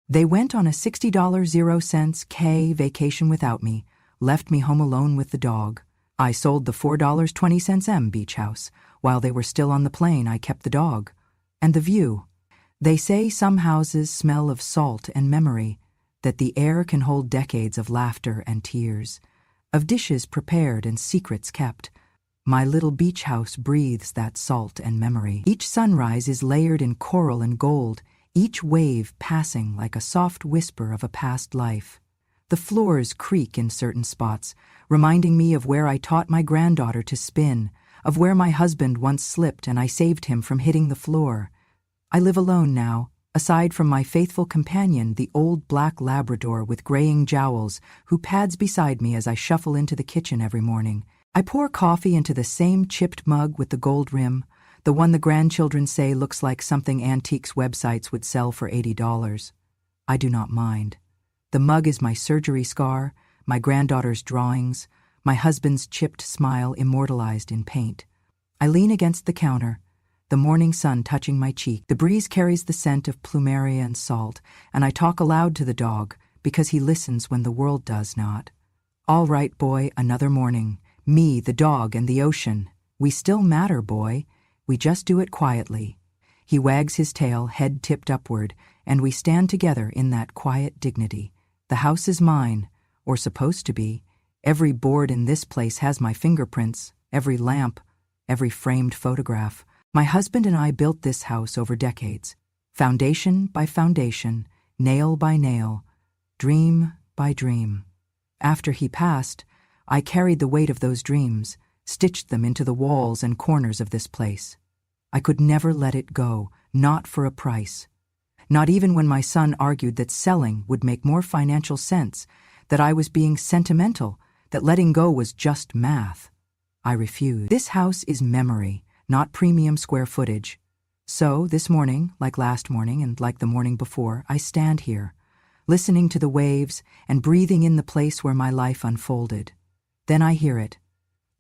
They went on a $60 0 K vacation without me, left me home alone with the dog. I sold the $4.20 M beach house. While they were still on the plane, I kept the dog. And the view. They say some houses smell of salt and memory, that the air can hold decades of laughter and tears, of dishes prepared and secrets kept. My little beach house breathes that salt and memory. Each sunrise is layered in coral and gold, each wave passing like a soft whisper of a past life. The floors creak in certain spots, reminding me of where I taught my granddaughter to spin, of where my husband once slipped and I saved him from hitting the floor. I live alone now, aside from my faithful companion, the old black Labrador with graying jowls, who pads beside me as I shuffle into the kitchen every morning. I pour coffee into the same chipped mug with the gold rim, the one the grandchildren say looks like something antiques websites would sell for $80. I do not mind. The mug is my surgery scar, my granddaughter's drawings, my husband's chipped smile immortalized in paint. I lean against the counter, the morning sun touching my cheek. The breeze carries the scent of plumeria and salt, and I talk aloud to the dog because he listens when the world does not. All right, boy, another morning. Me, the dog, and the ocean. We still matter, boy. We just do it quietly. He wags his tail, head tipped upward, and we stand together in that quiet dignity. The house is mine, or supposed to be. Every board in this place has my fingerprints, every lamp, every framed photograph. My husband and I built this house over decades, foundation by foundation, nail by nail, dream by dream. After he passed, I carried the weight of those dreams, stitched them into the walls and corners of this place. I could never let it go, not for a price. Not even when my son argued that selling would make more financial sense, that I was being sentimental, that letting go was just math. I refused. This house is memory, not premium square footage. So, this morning, like last morning and like the morning before, I stand here, listening to the waves and breathing in the place where my life unfolded. Then I hear it,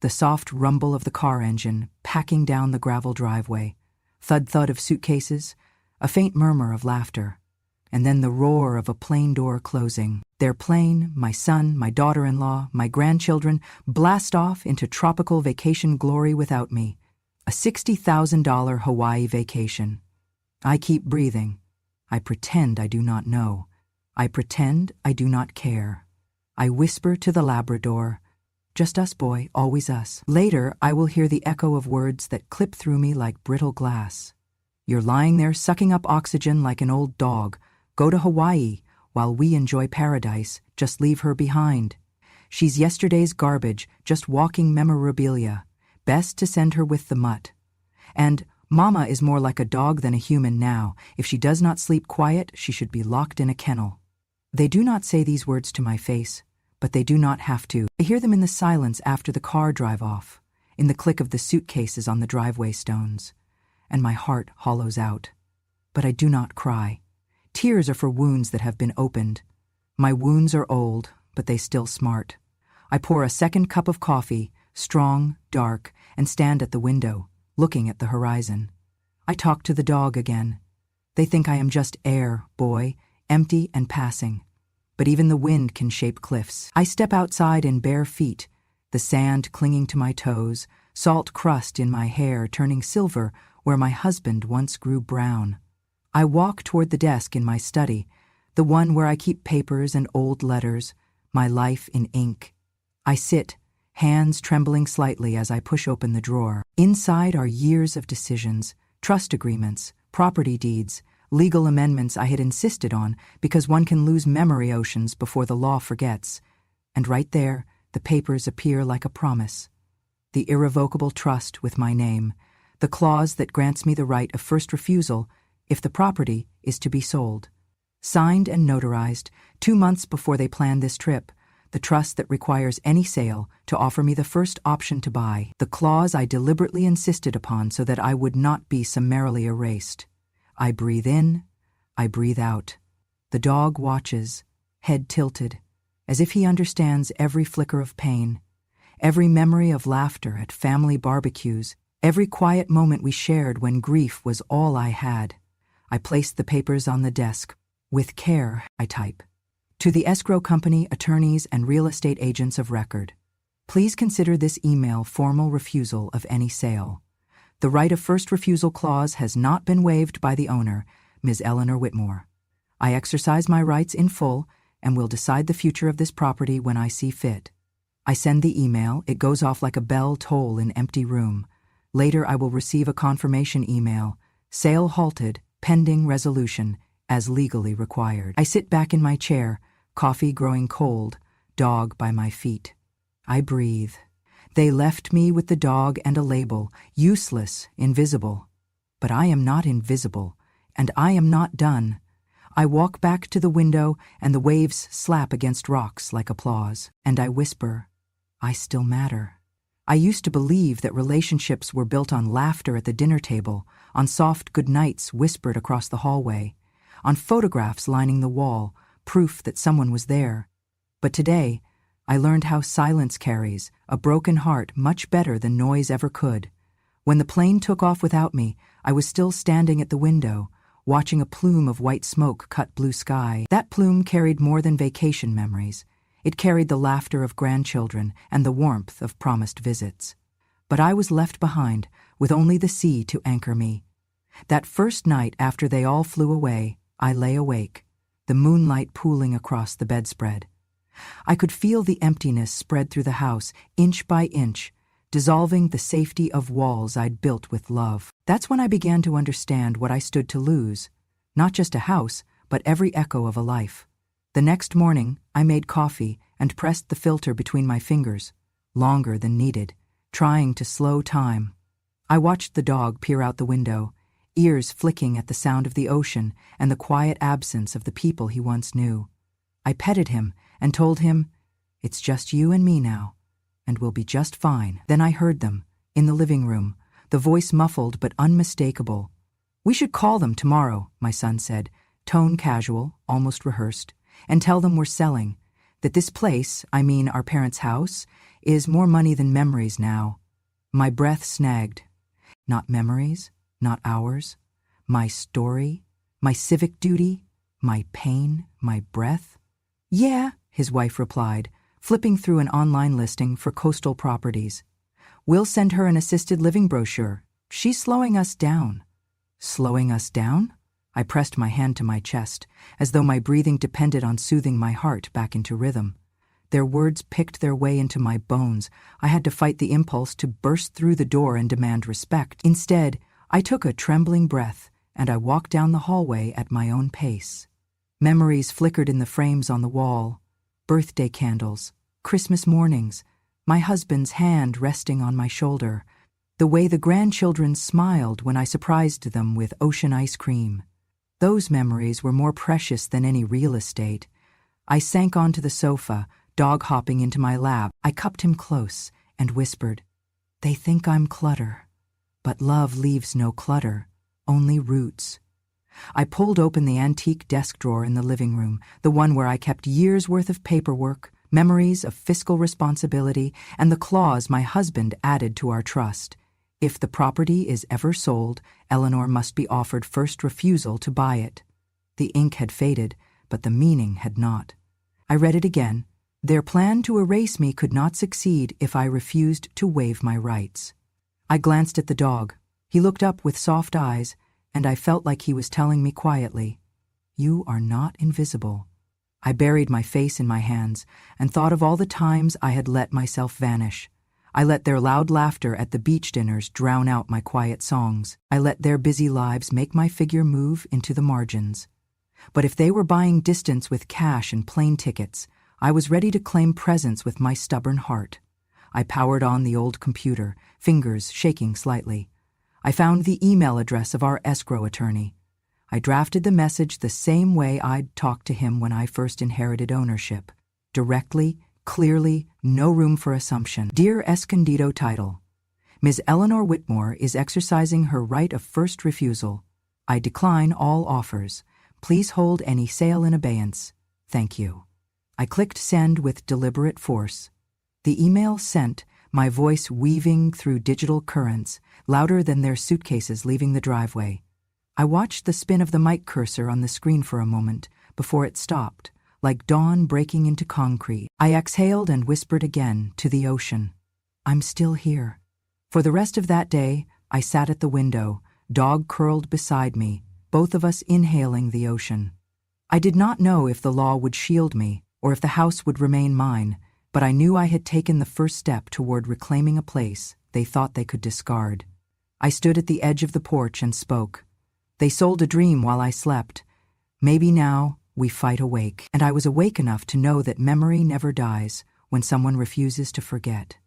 the soft rumble of the car engine packing down the gravel driveway, thud-thud of suitcases, a faint murmur of laughter, and then the roar of a plane door closing. Their plane, my son, my daughter-in-law, my grandchildren, blast off into tropical vacation glory without me, a $60,000 Hawaii vacation. I keep breathing. I pretend I do not know. I pretend I do not care. I whisper to the Labrador, "Just us, boy, always us." Later, I will hear the echo of words that clip through me like brittle glass. "You're lying there sucking up oxygen like an old dog. Go to Hawaii. While we enjoy paradise, just leave her behind. She's yesterday's garbage, just walking memorabilia. Best to send her with the mutt. And Mama is more like a dog than a human now. If she does not sleep quiet, she should be locked in a kennel." They do not say these words to my face, but they do not have to. I hear them in the silence after the car drive off, in the click of the suitcases on the driveway stones, and my heart hollows out. But I do not cry. Tears are for wounds that have been opened. My wounds are old, but they still smart. I pour a second cup of coffee, strong, dark, and stand at the window, looking at the horizon. I talk to the dog again. They think I am just air, boy, empty and passing. But even the wind can shape cliffs. I step outside in bare feet, the sand clinging to my toes, salt crust in my hair turning silver where my husband once grew brown. I walk toward the desk in my study, the one where I keep papers and old letters, my life in ink. I sit, hands trembling slightly as I push open the drawer. Inside are years of decisions, trust agreements, property deeds, legal amendments I had insisted on because one can lose memory oceans before the law forgets. And right there, the papers appear like a promise. The irrevocable trust with my name, the clause that grants me the right of first refusal if the property is to be sold. Signed and notarized 2 months before they planned this trip, the trust that requires any sale to offer me the first option to buy, the clause I deliberately insisted upon so that I would not be summarily erased. I breathe in, I breathe out. The dog watches, head tilted, as if he understands every flicker of pain, every memory of laughter at family barbecues, every quiet moment we shared when grief was all I had. I placed the papers on the desk. With care, I type. To the escrow company, attorneys, and real estate agents of record. Please consider this email formal refusal of any sale. The right of first refusal clause has not been waived by the owner, Ms. Eleanor Whitmore. I exercise my rights in full and will decide the future of this property when I see fit. I send the email. It goes off like a bell toll in empty room. Later I will receive a confirmation email. Sale halted, pending resolution, as legally required. I sit back in my chair, coffee growing cold, dog by my feet. I breathe. They left me with the dog and a label, useless, invisible. But I am not invisible, and I am not done. I walk back to the window, and the waves slap against rocks like applause, and I whisper, I still matter. I used to believe that relationships were built on laughter at the dinner table, on soft goodnights whispered across the hallway, on photographs lining the wall, proof that someone was there. But today, I learned how silence carries a broken heart much better than noise ever could. When the plane took off without me, I was still standing at the window, watching a plume of white smoke cut blue sky. That plume carried more than vacation memories. It carried the laughter of grandchildren and the warmth of promised visits. But I was left behind, with only the sea to anchor me. That first night after they all flew away, I lay awake, the moonlight pooling across the bedspread. I could feel the emptiness spread through the house, inch by inch, dissolving the safety of walls I'd built with love. That's when I began to understand what I stood to lose. Not just a house, but every echo of a life. The next morning, I made coffee and pressed the filter between my fingers, longer than needed, trying to slow time. I watched the dog peer out the window, ears flicking at the sound of the ocean and the quiet absence of the people he once knew. I petted him and told him, it's just you and me now, and we'll be just fine. Then I heard them, in the living room, the voice muffled but unmistakable. We should call them tomorrow, my son said, tone casual, almost rehearsed, and tell them we're selling, that this place, I mean our parents' house, is more money than memories now. My breath snagged. Not memories, not ours, my story, my civic duty, my pain, my breath. Yeah, his wife replied, flipping through an online listing for coastal properties. We'll send her an assisted living brochure. She's slowing us down. Slowing us down? I pressed my hand to my chest, as though my breathing depended on soothing my heart back into rhythm. Their words picked their way into my bones. I had to fight the impulse to burst through the door and demand respect. Instead, I took a trembling breath, and I walked down the hallway at my own pace. Memories flickered in the frames on the wall. Birthday candles, Christmas mornings, my husband's hand resting on my shoulder, the way the grandchildren smiled when I surprised them with ocean ice cream. Those memories were more precious than any real estate. I sank onto the sofa, dog hopping into my lap. I cupped him close and whispered, they think I'm clutter. But love leaves no clutter, only roots. I pulled open the antique desk drawer in the living room, the one where I kept years' worth of paperwork, memories of fiscal responsibility, and the clause my husband added to our trust. If the property is ever sold, Eleanor must be offered first refusal to buy it. The ink had faded, but the meaning had not. I read it again. Their plan to erase me could not succeed if I refused to waive my rights. I glanced at the dog. He looked up with soft eyes, and I felt like he was telling me quietly, you are not invisible. I buried my face in my hands and thought of all the times I had let myself vanish. I let their loud laughter at the beach dinners drown out my quiet songs. I let their busy lives make my figure move into the margins. But if they were buying distance with cash and plane tickets, I was ready to claim presence with my stubborn heart. I powered on the old computer, fingers shaking slightly. I found the email address of our escrow attorney. I drafted the message the same way I'd talked to him when I first inherited ownership. Directly, clearly, no room for assumption. Dear Escondido title. Ms. Eleanor Whitmore is exercising her right of first refusal. I decline all offers. Please hold any sale in abeyance. Thank you. I clicked send with deliberate force. The email sent, my voice weaving through digital currents, louder than their suitcases leaving the driveway. I watched the spin of the mic cursor on the screen for a moment, before it stopped, like dawn breaking into concrete. I exhaled and whispered again to the ocean, "I'm still here." For the rest of that day, I sat at the window, dog curled beside me, both of us inhaling the ocean. I did not know if the law would shield me or if the house would remain mine, but I knew I had taken the first step toward reclaiming a place they thought they could discard. I stood at the edge of the porch and spoke. They sold a dream while I slept. Maybe now we fight awake. And I was awake enough to know that memory never dies when someone refuses to forget.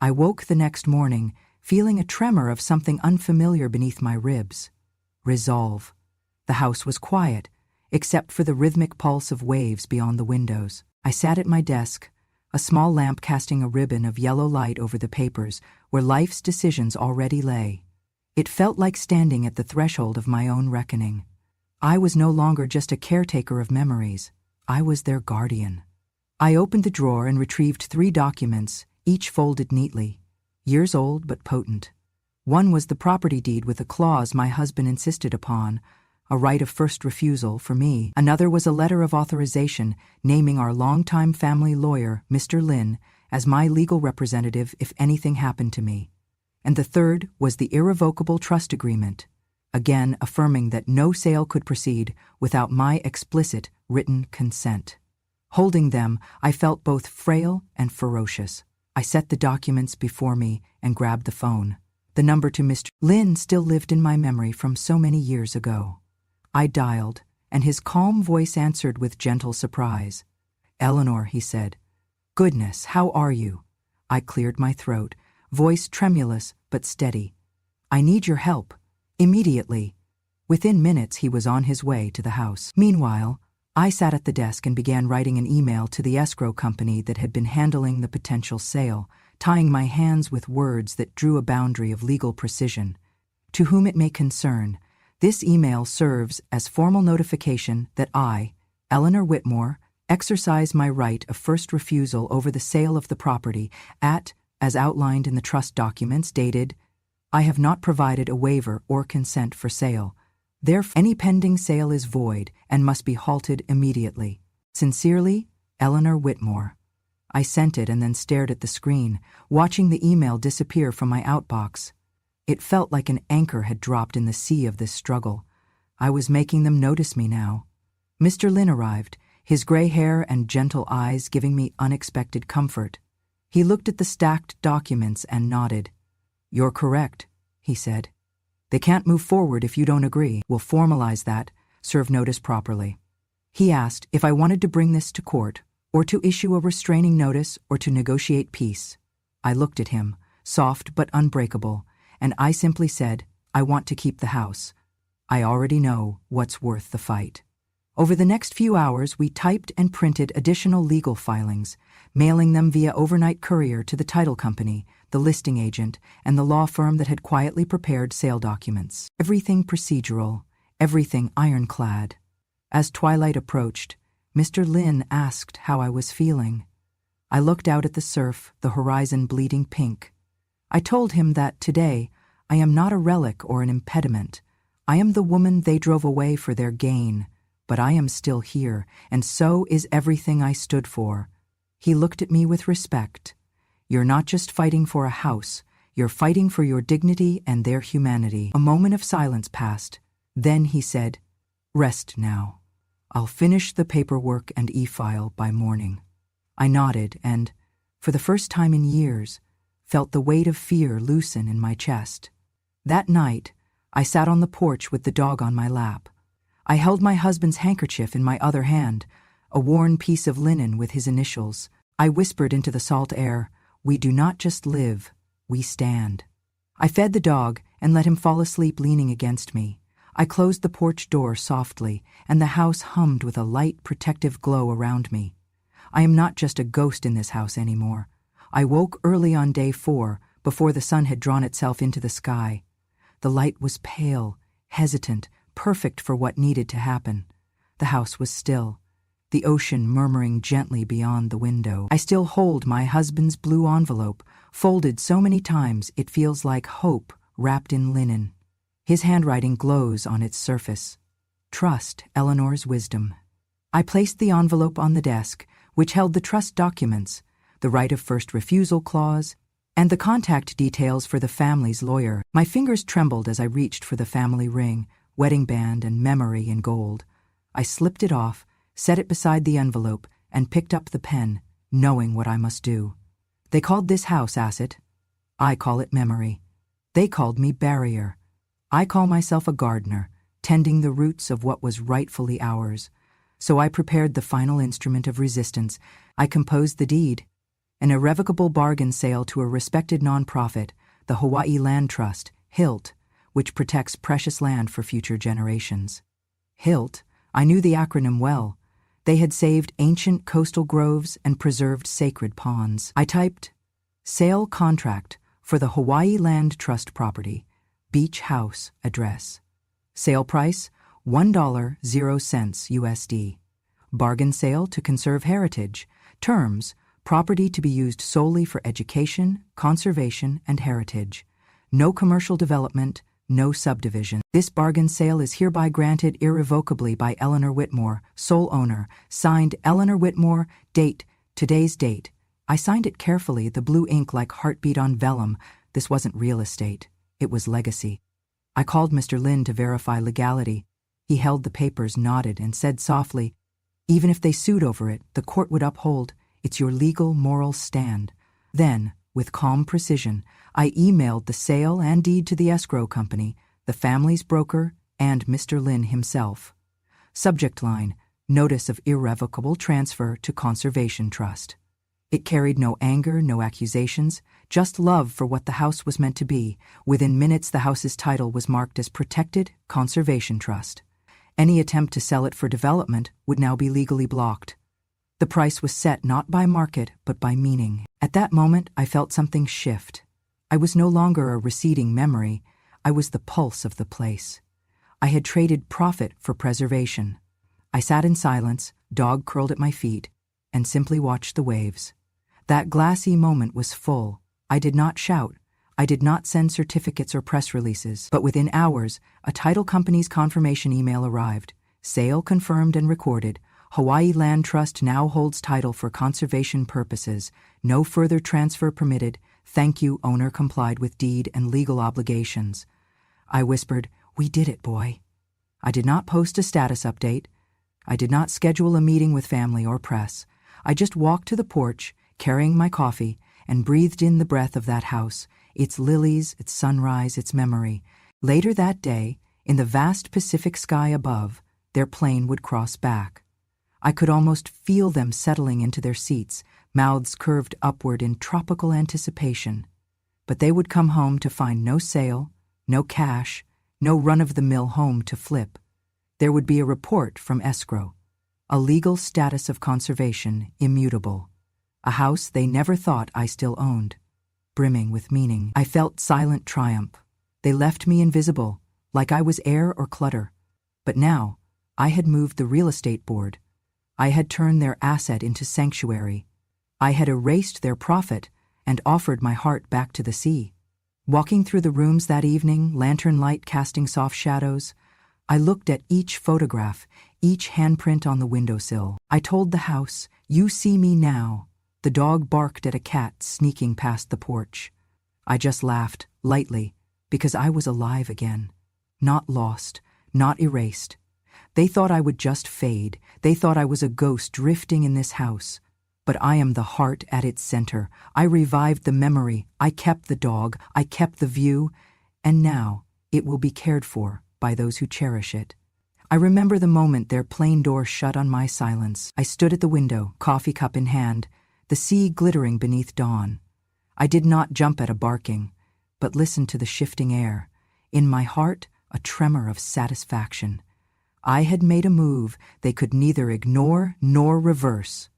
I woke the next morning, feeling a tremor of something unfamiliar beneath my ribs. Resolve. The house was quiet, except for the rhythmic pulse of waves beyond the windows. I sat at my desk, a small lamp casting a ribbon of yellow light over the papers where life's decisions already lay. It felt like standing at the threshold of my own reckoning. I was no longer just a caretaker of memories. I was their guardian. I opened the drawer and retrieved 3 documents, each folded neatly. Years old but potent. One was the property deed with a clause my husband insisted upon, a right of first refusal for me. Another was a letter of authorization naming our longtime family lawyer, Mr. Lin, as my legal representative if anything happened to me. And the third was the irrevocable trust agreement, again affirming that no sale could proceed without my explicit written consent. Holding them, I felt both frail and ferocious. I set the documents before me and grabbed the phone. The number to Mr. Lin still lived in my memory from so many years ago. I dialed, and his calm voice answered with gentle surprise. "Eleanor," he said. "Goodness, how are you?" I cleared my throat, voice tremulous but steady. "I need your help. Immediately." Within minutes, he was on his way to the house. Meanwhile, I sat at the desk and began writing an email to the escrow company that had been handling the potential sale, tying my hands with words that drew a boundary of legal precision. To whom it may concern, this email serves as formal notification that I, Eleanor Whitmore, exercise my right of first refusal over the sale of the property at, as outlined in the trust documents dated, I have not provided a waiver or consent for sale. Therefore, any pending sale is void and must be halted immediately. Sincerely, Eleanor Whitmore. I sent it and then stared at the screen, watching the email disappear from my outbox. It felt like an anchor had dropped in the sea of this struggle. I was making them notice me now. Mr. Lin arrived, his gray hair and gentle eyes giving me unexpected comfort. He looked at the stacked documents and nodded. "You're correct," he said. "They can't move forward if you don't agree. We'll formalize that, serve notice properly." He asked if I wanted to bring this to court, or to issue a restraining notice, or to negotiate peace. I looked at him, soft but unbreakable, and I simply said, "I want to keep the house. I already know what's worth the fight." Over the next few hours, we typed and printed additional legal filings, mailing them via overnight courier to the title company, the listing agent, and the law firm that had quietly prepared sale documents. Everything procedural, everything ironclad. As twilight approached, Mr. Lin asked how I was feeling. I looked out at the surf, the horizon bleeding pink. I told him that today, I am not a relic or an impediment. I am the woman they drove away for their gain, but I am still here, and so is everything I stood for. He looked at me with respect. "You're not just fighting for a house, you're fighting for your dignity and their humanity." A moment of silence passed. Then he said, "Rest now. I'll finish the paperwork and e-file by morning." I nodded and, for the first time in years, felt the weight of fear loosen in my chest. That night, I sat on the porch with the dog on my lap. I held my husband's handkerchief in my other hand, a worn piece of linen with his initials. I whispered into the salt air, "We do not just live, we stand." I fed the dog and let him fall asleep leaning against me. I closed the porch door softly, and the house hummed with a light, protective glow around me. I am not just a ghost in this house anymore. I woke early on day 4, before the sun had drawn itself into the sky. The light was pale, hesitant, perfect for what needed to happen. The house was still, the ocean murmuring gently beyond the window. I still hold my husband's blue envelope, folded so many times it feels like hope wrapped in linen. His handwriting glows on its surface. "Trust Eleanor's wisdom." I placed the envelope on the desk, which held the trust documents, the right of first refusal clause, and the contact details for the family's lawyer. My fingers trembled as I reached for the family ring, wedding band, and memory in gold. I slipped it off, set it beside the envelope, and picked up the pen, knowing what I must do. They called this house asset. I call it memory. They called me barrier. I call myself a gardener, tending the roots of what was rightfully ours. So I prepared the final instrument of resistance. I composed the deed, an irrevocable bargain sale to a respected nonprofit, the Hawaii Land Trust, HILT, which protects precious land for future generations. HILT, I knew the acronym well. They had saved ancient coastal groves and preserved sacred ponds. I typed, sale contract for the Hawaii Land Trust property, Beach House address. Sale price, $1.00 USD. Bargain sale to conserve heritage. Terms, property to be used solely for education, conservation, and heritage. No commercial development, no subdivision. This bargain sale is hereby granted irrevocably by Eleanor Whitmore, sole owner. Signed Eleanor Whitmore, date, today's date. I signed it carefully, the blue ink like heartbeat on vellum. This wasn't real estate. It was legacy. I called Mr. Lin to verify legality. He held the papers, nodded, and said softly, even if they sued over it, the court would uphold. It's your legal, moral stand. Then, with calm precision, I emailed the sale and deed to the escrow company, the family's broker, and Mr. Lin himself. Subject line, notice of irrevocable transfer to Conservation Trust. It carried no anger, no accusations, just love for what the house was meant to be. Within minutes, the house's title was marked as Protected Conservation Trust. Any attempt to sell it for development would now be legally blocked. The price was set not by market, but by meaning. At that moment, I felt something shift. I was no longer a receding memory. I was the pulse of the place. I had traded profit for preservation. I sat in silence, dog curled at my feet, and simply watched the waves. That glassy moment was full. I did not shout. I did not send certificates or press releases. But within hours, a title company's confirmation email arrived. Sale confirmed and recorded. Hawaii Land Trust now holds title for conservation purposes. No further transfer permitted. Thank you, owner complied with deed and legal obligations. I whispered, we did it, boy. I did not post a status update. I did not schedule a meeting with family or press. I just walked to the porch, carrying my coffee, and breathed in the breath of that house, its lilies, its sunrise, its memory. Later that day, in the vast Pacific sky above, their plane would cross back. I could almost feel them settling into their seats, mouths curved upward in tropical anticipation. But they would come home to find no sale, no cash, no run-of-the-mill home to flip. There would be a report from escrow, a legal status of conservation immutable, a house they never thought I still owned, brimming with meaning. I felt silent triumph. They left me invisible, like I was air or clutter. But now, I had moved the real estate board. I had turned their asset into sanctuary. I had erased their profit and offered my heart back to the sea. Walking through the rooms that evening, lantern light casting soft shadows, I looked at each photograph, each handprint on the windowsill. I told the house, you see me now. The dog barked at a cat sneaking past the porch. I just laughed, lightly, because I was alive again. Not lost, not erased. They thought I would just fade. They thought I was a ghost drifting in this house. But I am the heart at its center. I revived the memory. I kept the dog. I kept the view. And now it will be cared for by those who cherish it. I remember the moment their plane door shut on my silence. I stood at the window, coffee cup in hand, the sea glittering beneath dawn. I did not jump at a barking, but listened to the shifting air. In my heart, a tremor of satisfaction. I had made a move they could neither ignore nor reverse.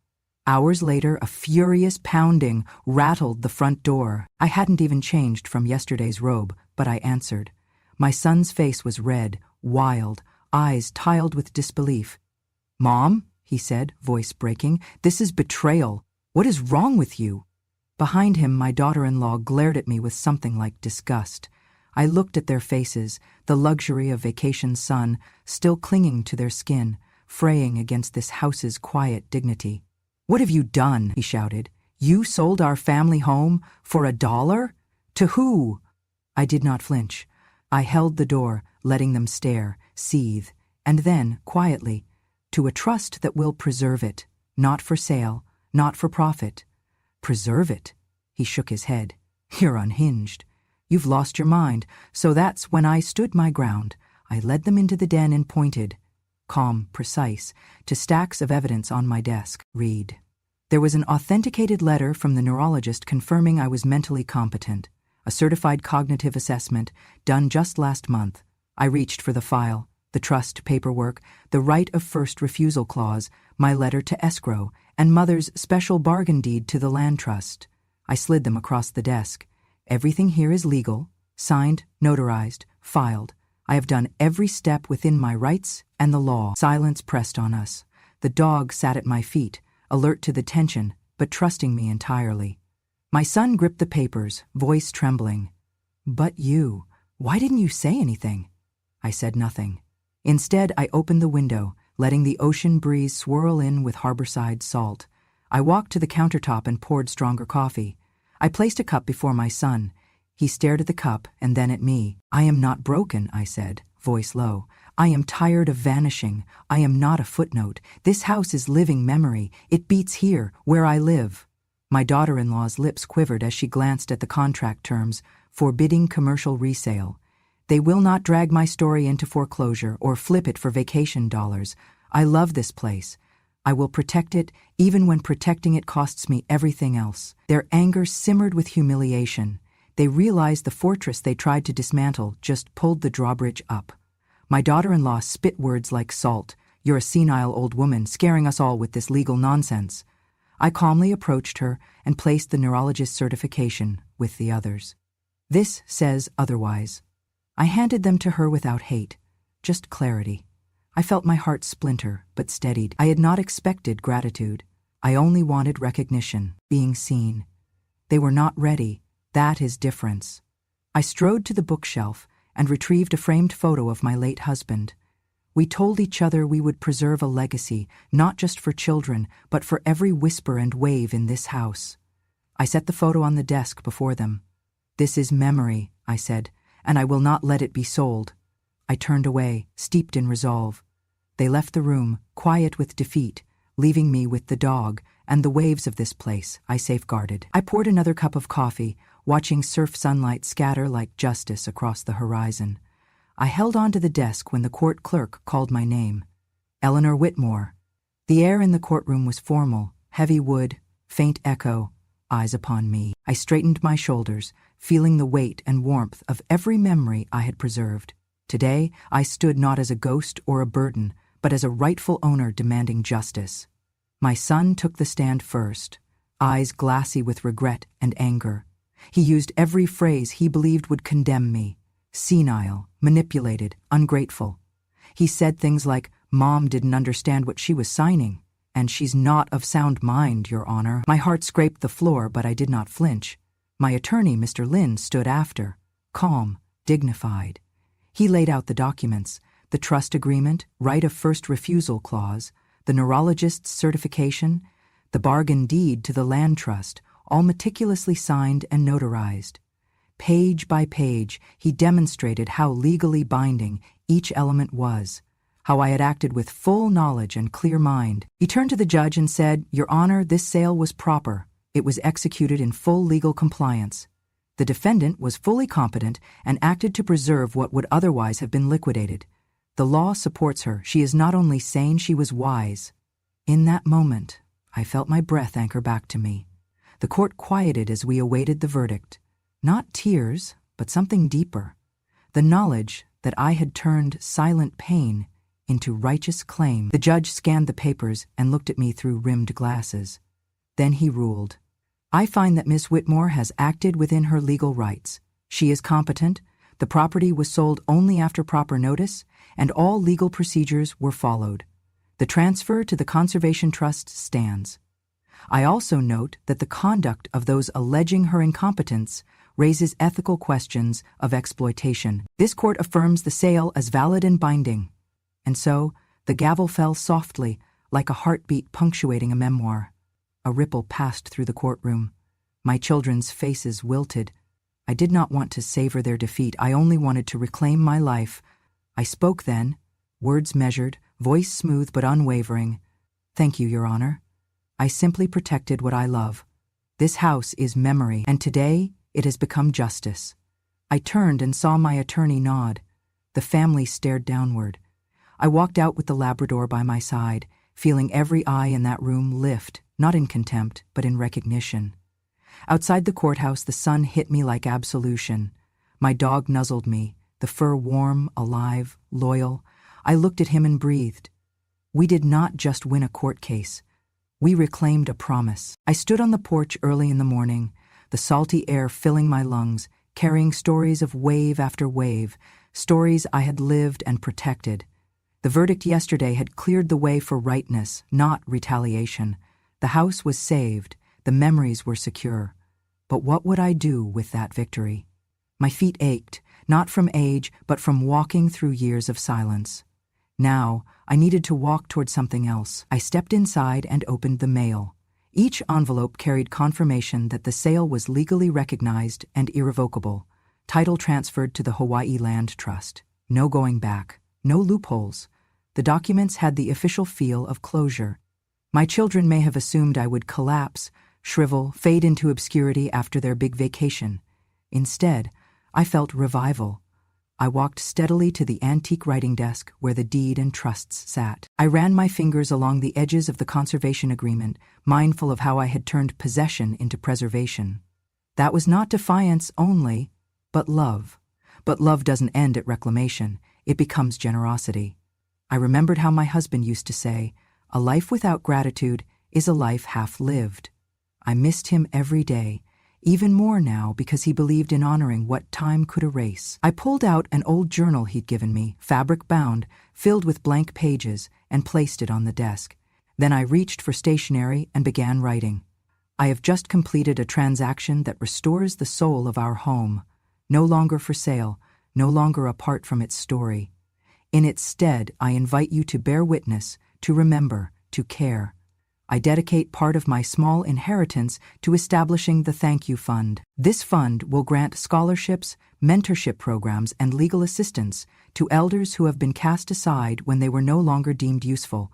Hours later, a furious pounding rattled the front door. I hadn't even changed from yesterday's robe, but I answered. My son's face was red, wild, eyes tiled with disbelief. "Mom," he said, voice breaking, "this is betrayal. What is wrong with you?" Behind him, my daughter-in-law glared at me with something like disgust. I looked at their faces, the luxury of vacation sun still clinging to their skin, fraying against this house's quiet dignity. "What have you done?" he shouted. "You sold our family home for $1? To who?" I did not flinch. I held the door, letting them stare, seethe, and then, quietly, "To a trust that will preserve it, not for sale, not for profit." "Preserve it?" He shook his head. "You're unhinged. You've lost your mind." So that's when I stood my ground. I led them into the den and pointed, calm, precise, to stacks of evidence on my desk. "Read." There was an authenticated letter from the neurologist confirming I was mentally competent, a certified cognitive assessment done just last month. I reached for the file, the trust paperwork, the right of first refusal clause, my letter to escrow, and Mother's special bargain deed to the land trust. I slid them across the desk. "Everything here is legal, signed, notarized, filed. I have done every step within my rights and the law." Silence pressed on us. The dog sat at my feet, alert to the tension, but trusting me entirely. My son gripped the papers, voice trembling. "But you, why didn't you say anything?" I said nothing. Instead, I opened the window, letting the ocean breeze swirl in with harborside salt. I walked to the countertop and poured stronger coffee. I placed a cup before my son. He stared at the cup and then at me. "I am not broken," I said, voice low. "I am tired of vanishing. I am not a footnote. This house is living memory. It beats here, where I live." My daughter-in-law's lips quivered as she glanced at the contract terms, forbidding commercial resale. "They will not drag my story into foreclosure or flip it for vacation dollars. I love this place. I will protect it, even when protecting it costs me everything else." Their anger simmered with humiliation. They realized the fortress they tried to dismantle just pulled the drawbridge up. My daughter-in-law spit words like salt. "You're a senile old woman, scaring us all with this legal nonsense." I calmly approached her and placed the neurologist certification with the others. "This says otherwise." I handed them to her without hate, just clarity. I felt my heart splinter, but steadied. I had not expected gratitude. I only wanted recognition, being seen. They were not ready. That is difference. I strode to the bookshelf and retrieved a framed photo of my late husband. We told each other we would preserve a legacy, not just for children, but for every whisper and wave in this house. I set the photo on the desk before them. "This is memory," I said, "and I will not let it be sold." I turned away, steeped in resolve. They left the room, quiet with defeat, leaving me with the dog and the waves of this place I safeguarded. I poured another cup of coffee, watching surf sunlight scatter like justice across the horizon. I held on to the desk when the court clerk called my name. "Eleanor Whitmore." The air in the courtroom was formal, heavy wood, faint echo, eyes upon me. I straightened my shoulders, feeling the weight and warmth of every memory I had preserved. Today, I stood not as a ghost or a burden, but as a rightful owner demanding justice. My son took the stand first, eyes glassy with regret and anger. He used every phrase he believed would condemn me. Senile, manipulated, ungrateful. He said things like, "Mom didn't understand what she was signing, and she's not of sound mind, Your Honor." My heart scraped the floor, but I did not flinch. My attorney, Mr. Lynn, stood after, calm, dignified. He laid out the documents, the trust agreement, right of first refusal clause, the neurologist's certification, the bargain deed to the land trust, all meticulously signed and notarized. Page by page, he demonstrated how legally binding each element was, how I had acted with full knowledge and clear mind. He turned to the judge and said, "Your Honor, this sale was proper. It was executed in full legal compliance. The defendant was fully competent and acted to preserve what would otherwise have been liquidated. The law supports her. She is not only sane, she was wise." In that moment, I felt my breath anchor back to me. The court quieted as we awaited the verdict. Not tears, but something deeper. The knowledge that I had turned silent pain into righteous claim. The judge scanned the papers and looked at me through rimmed glasses. Then he ruled, "I find that Miss Whitmore has acted within her legal rights. She is competent, the property was sold only after proper notice, and all legal procedures were followed. The transfer to the Conservation Trust stands. I also note that the conduct of those alleging her incompetence raises ethical questions of exploitation. This court affirms the sale as valid and binding." And so, The gavel fell softly, like a heartbeat punctuating a memoir. A ripple passed through the courtroom. My children's faces wilted. I did not want to savor their defeat. I only wanted to reclaim my life. I spoke then, words measured, voice smooth but unwavering. Thank you, Your Honor. I simply protected what I love. This house is memory, and today it has become justice. I turned and saw my attorney nod. The family stared downward. I walked out with the Labrador by my side, feeling every eye in that room lift, not in contempt, but in recognition. Outside the courthouse, the sun hit me like absolution. My dog nuzzled me, the fur warm, alive, loyal. I looked at him and breathed. We did not just win a court case. We reclaimed a promise. I stood on the porch early in the morning, the salty air filling my lungs, carrying stories of wave after wave, stories I had lived and protected. The verdict yesterday had cleared the way for rightness, not retaliation. The house was saved, the memories were secure. But what would I do with that victory? My feet ached, not from age, but from walking through years of silence. Now, I needed to walk toward something else. I stepped inside and opened the mail. Each envelope carried confirmation that the sale was legally recognized and irrevocable. Title transferred to the Hawaii Land Trust. No going back. No loopholes. The documents had the official feel of closure. My children may have assumed I would collapse, shrivel, fade into obscurity after their big vacation. Instead, I felt revival. I walked steadily to the antique writing desk where the deed and trusts sat. I ran my fingers along the edges of the conservation agreement, mindful of how I had turned possession into preservation. That was not defiance only, but love. But love doesn't end at reclamation. It becomes generosity. I remembered how my husband used to say, "A life without gratitude is a life half lived." I missed him every day, even more now because he believed in honoring what time could erase. I pulled out an old journal he'd given me, fabric-bound, filled with blank pages, and placed it on the desk. Then I reached for stationery and began writing. I have just completed a transaction that restores the soul of our home, no longer for sale, no longer apart from its story. In its stead, I invite you to bear witness, to remember, to care. I dedicate part of my small inheritance to establishing the Thank You Fund. This fund will grant scholarships, mentorship programs, and legal assistance to elders who have been cast aside when they were no longer deemed useful.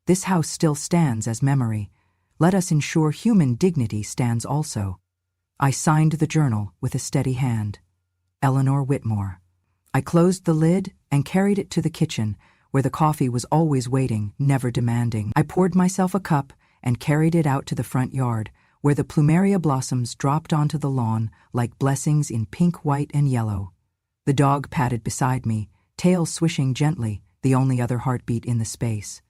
This house still stands as memory. Let us ensure human dignity stands also. I signed the journal with a steady hand. Eleanor Whitmore. I closed the lid and carried it to the kitchen, where the coffee was always waiting, never demanding. I poured myself a cup and carried it out to the front yard, where the plumeria blossoms dropped onto the lawn like blessings in pink, white, and yellow. The dog padded beside me, tail swishing gently, the only other heartbeat in the space.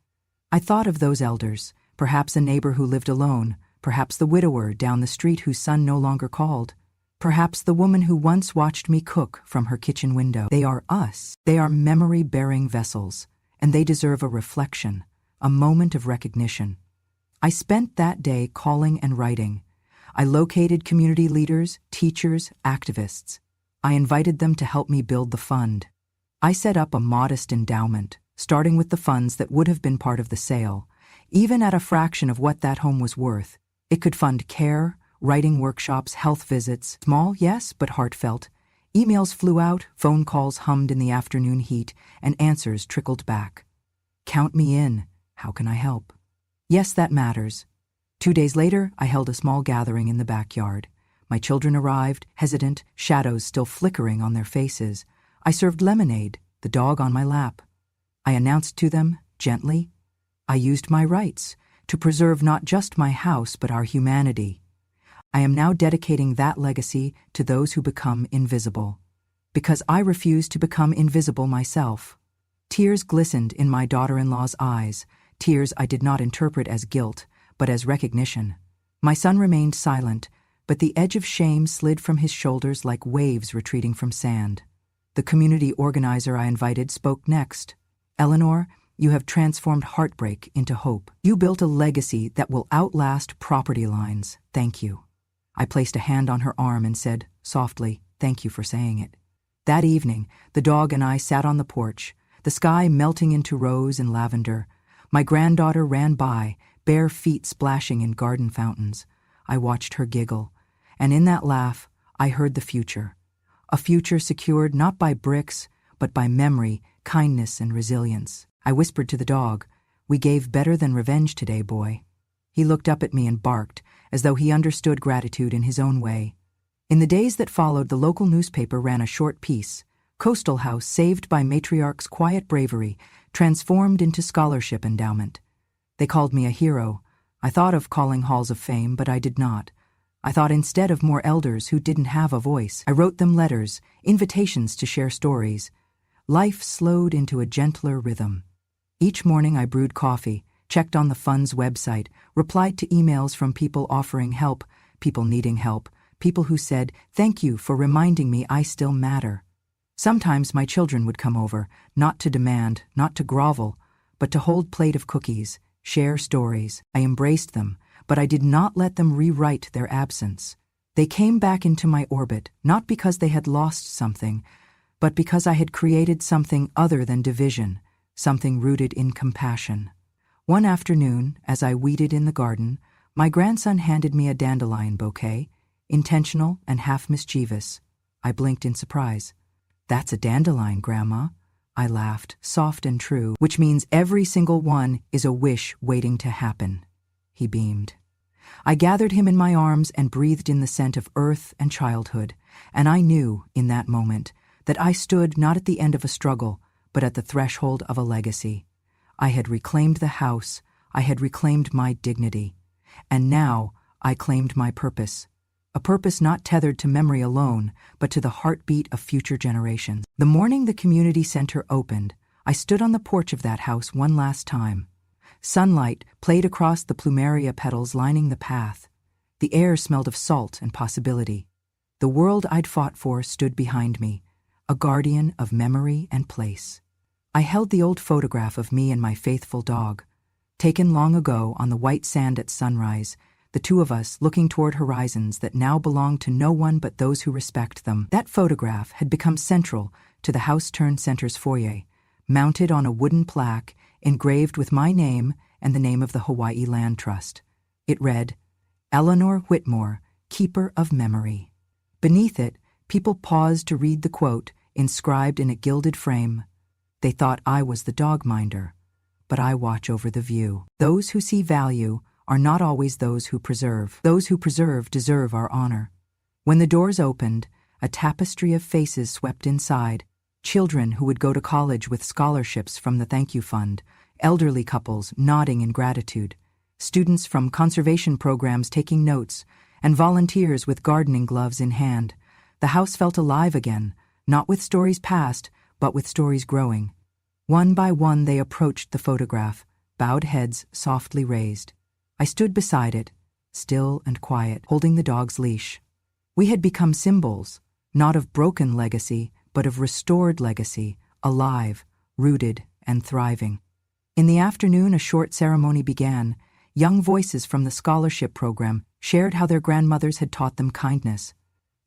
I thought of those elders, perhaps a neighbor who lived alone, perhaps the widower down the street whose son no longer called, perhaps the woman who once watched me cook from her kitchen window. They are us. They are memory-bearing vessels, and they deserve a reflection, a moment of recognition. I spent that day calling and writing. I located community leaders, teachers, activists. I invited them to help me build the fund. I set up a modest endowment, starting with the funds that would have been part of the sale. Even at a fraction of what that home was worth, it could fund care, writing workshops, health visits, small, yes, but heartfelt. Emails flew out, phone calls hummed in the afternoon heat, and answers trickled back. Count me in. How can I help? Yes, that matters. 2 days later, I held a small gathering in the backyard. My children arrived, hesitant, shadows still flickering on their faces. I served lemonade, the dog on my lap. I announced to them, gently, I used my rights to preserve not just my house but our humanity. I am now dedicating that legacy to those who become invisible, because I refuse to become invisible myself. Tears glistened in my daughter-in-law's eyes, tears I did not interpret as guilt, but as recognition. My son remained silent, but the edge of shame slid from his shoulders like waves retreating from sand. The community organizer I invited spoke next. Eleanor, you have transformed heartbreak into hope. You built a legacy that will outlast property lines. Thank you. I placed a hand on her arm and said, softly, thank you for saying it. That evening, the dog and I sat on the porch, the sky melting into rose and lavender. My granddaughter ran by, bare feet splashing in garden fountains. I watched her giggle, and in that laugh, I heard the future. A future secured not by bricks, but by memory, kindness, and resilience. I whispered to the dog, "We gave better than revenge today, boy." He looked up at me and barked, as though he understood gratitude in his own way. In the days that followed, the local newspaper ran a short piece, "Coastal House Saved by Matriarch's Quiet Bravery, Transformed into Scholarship Endowment." They called me a hero. I thought of calling halls of fame, but I did not. I thought instead of more elders who didn't have a voice. I wrote them letters, invitations to share stories. Life slowed into a gentler rhythm. Each morning I brewed coffee, checked on the fund's website, replied to emails from people offering help, people needing help, people who said, "Thank you for reminding me I still matter." Sometimes my children would come over, not to demand, not to grovel, but to hold plate of cookies, share stories. I embraced them, but I did not let them rewrite their absence. They came back into my orbit, not because they had lost something, but because I had created something other than division, something rooted in compassion. One afternoon, as I weeded in the garden, my grandson handed me a dandelion bouquet, intentional and half mischievous. I blinked in surprise. "That's a dandelion, Grandma." I laughed, soft and true, which means every single one is a wish waiting to happen. He beamed. I gathered him in my arms and breathed in the scent of earth and childhood, and I knew, in that moment, that I stood not at the end of a struggle, but at the threshold of a legacy. I had reclaimed the house, I had reclaimed my dignity, and now I claimed my purpose. A purpose not tethered to memory alone, but to the heartbeat of future generations. The morning the community center opened, I stood on the porch of that house one last time. Sunlight played across the plumeria petals lining the path. The air smelled of salt and possibility. The world I'd fought for stood behind me, a guardian of memory and place. I held the old photograph of me and my faithful dog, taken long ago on the white sand at sunrise, the two of us looking toward horizons that now belonged to no one but those who respect them. That photograph had become central to the House-Turned-Center's foyer, mounted on a wooden plaque engraved with my name and the name of the Hawaii Land Trust. It read, "Eleanor Whitmore, Keeper of Memory." Beneath it, people paused to read the quote, inscribed in a gilded frame. They thought I was the dog minder, but I watch over the view. Those who see value are not always those who preserve. Those who preserve deserve our honor. When the doors opened, a tapestry of faces swept inside, children who would go to college with scholarships from the Thank You Fund, elderly couples nodding in gratitude, students from conservation programs taking notes, and volunteers with gardening gloves in hand. The house felt alive again, not with stories past, but with stories growing. One by one they approached the photograph, bowed heads softly raised. I stood beside it, still and quiet, holding the dog's leash. We had become symbols, not of broken legacy, but of restored legacy, alive, rooted, and thriving. In the afternoon, a short ceremony began. Young voices from the scholarship program shared how their grandmothers had taught them kindness.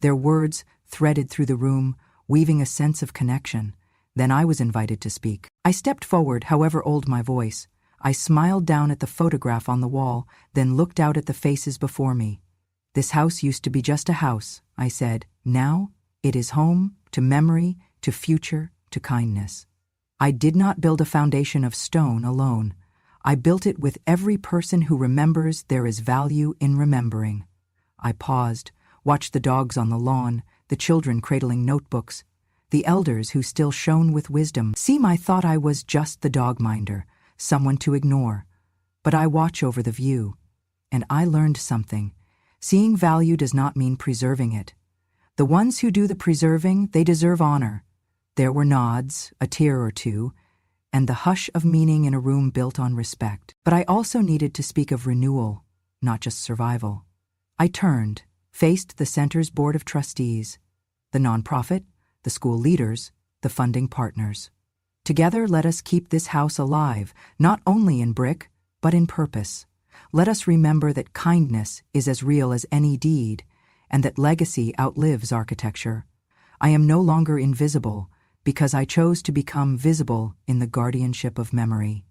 Their words threaded through the room, weaving a sense of connection. Then I was invited to speak. I stepped forward, however old my voice. I smiled down at the photograph on the wall, then looked out at the faces before me. "This house used to be just a house," I said. "Now it is home to memory, to future, to kindness." I did not build a foundation of stone alone. I built it with every person who remembers there is value in remembering. I paused, watched the dogs on the lawn, the children cradling notebooks, the elders who still shone with wisdom. I thought I was just the dog minder, someone to ignore. But I watch over the view, and I learned something. Seeing value does not mean preserving it. The ones who do the preserving, they deserve honor. There were nods, a tear or two, and the hush of meaning in a room built on respect. But I also needed to speak of renewal, not just survival. I turned, faced the center's board of trustees, the nonprofit, the school leaders, the funding partners. Together, let us keep this house alive, not only in brick, but in purpose. Let us remember that kindness is as real as any deed, and that legacy outlives architecture. I am no longer invisible, because I chose to become visible in the guardianship of memory.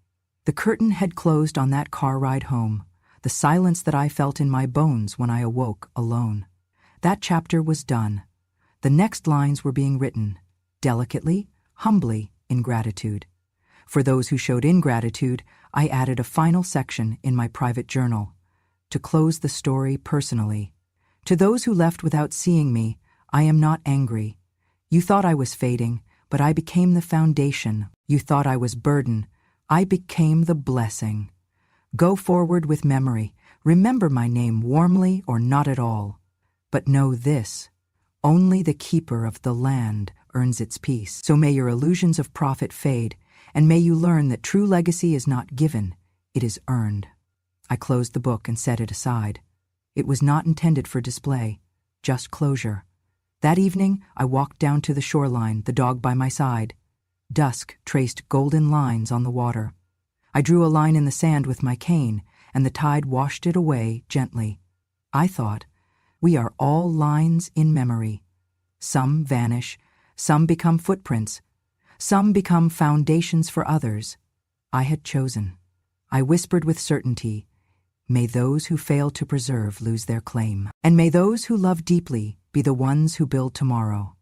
The curtain had closed on that car ride home, the silence that I felt in my bones when I awoke alone. That chapter was done. The next lines were being written, delicately, humbly, in gratitude. For those who showed ingratitude, I added a final section in my private journal, to close the story personally. To those who left without seeing me, I am not angry. You thought I was fading, but I became the foundation. You thought I was burden. I became the blessing. Go forward with memory. Remember my name warmly or not at all. But know this, only the keeper of the land earns its peace. So may your illusions of profit fade, and may you learn that true legacy is not given, it is earned. I closed the book and set it aside. It was not intended for display, just closure. That evening, I walked down to the shoreline, the dog by my side. Dusk traced golden lines on the water. I drew a line in the sand with my cane, and the tide washed it away gently. I thought, we are all lines in memory. Some vanish, some become footprints, some become foundations for others. I had chosen. I whispered with certainty, may those who fail to preserve lose their claim, and may those who love deeply be the ones who build tomorrow.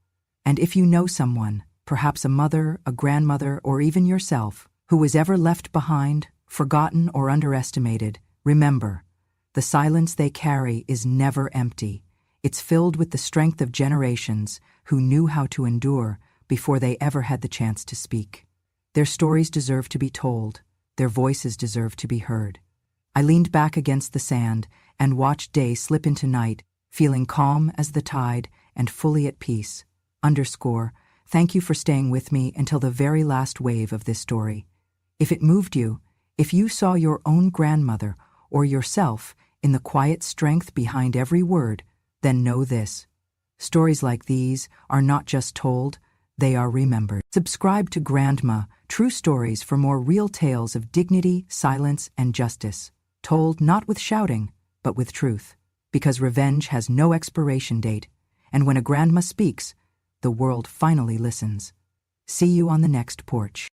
And if you know someone, perhaps a mother, a grandmother, or even yourself, who was ever left behind, forgotten, or underestimated, remember, the silence they carry is never empty. It's filled with the strength of generations who knew how to endure before they ever had the chance to speak. Their stories deserve to be told. Their voices deserve to be heard. I leaned back against the sand and watched day slip into night, feeling calm as the tide and fully at peace. Thank you for staying with me until the very last wave of this story. If it moved you, if you saw your own grandmother or yourself in the quiet strength behind every word, then know this. Stories like these are not just told, they are remembered. Subscribe to Grandma True Stories for more real tales of dignity, silence, and justice, told not with shouting, but with truth. Because revenge has no expiration date, and when a grandma speaks, the world finally listens. See you on the next porch.